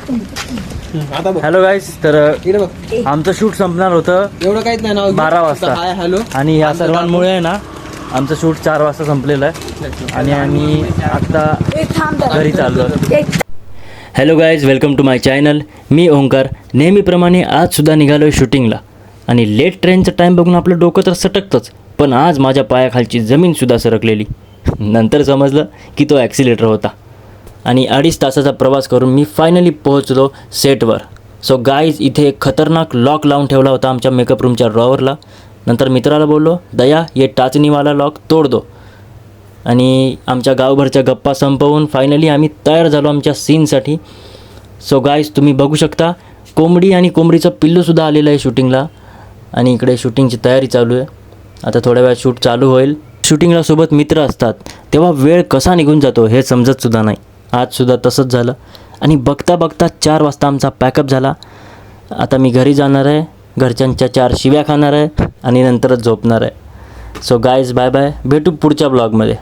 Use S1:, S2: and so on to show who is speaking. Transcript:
S1: आता बघ
S2: hello guys, तर
S1: इकडे बघ.
S2: आमचं शूट संपणार होतं
S1: एवढं काहीच नाही नाव
S2: 12 वाजता.
S1: Hi hello.
S2: आणि या सर्वांमुळे आहे ना आमचं शूट 4 वाजता संपलेलं आहे आणि आम्ही आता घरी चाललो. Hello guys, welcome to my channel. मी ओंकार. नेहमीप्रमाणे आजसुद्धा निघालो आहे शूटिंगला आणि लेट ट्रेनचा टाईम बघून आपलं डोकं तर सटकतंच, पण आज माझ्या पायाखालची जमीनसुद्धा सरकलेली. नंतर समजलं की तो ॲक्सिलेटर होता आणि 2.5 तासाचा प्रवास करून मी फायनली पोहोचलो सेटवर. सो गाईज, इथे एक खतरनाक लॉक लावून ठेवला होता आमच्या मेकअप रूमच्या ड्रॉवरला. नंतर मित्राला बोललो, दया ये टाचणीवाला लॉक तोड दो. आणि आमच्या गावभरच्या गप्पा संपवून फायनली आम्ही तयार झालो आमच्या सीनसाठी. सो गाईज, तुम्ही बघू शकता कोंबडी आणि कोंबडीचं पिल्लूसुद्धा आलेलं आहे शूटिंगला आणि इकडे शूटिंगची तयारी चालू आहे. आता थोड्या वेळात शूट चालू होईल. शूटिंगला सोबत मित्र असतात तेव्हा वेळ कसा निघून जातो हे समजतसुद्धा नाही. आजसुद्धा तसंच झालं आणि बघता बघता 4 वाजता आमचा पॅकअप झाला. आता मी घरी जाणार आहे, घरच्यांच्या 4 शिव्या खाणार आहे आणि नंतरच झोपणार आहे. सो गाईज, बाय बाय, भेटू पुढच्या ब्लॉगमध्ये.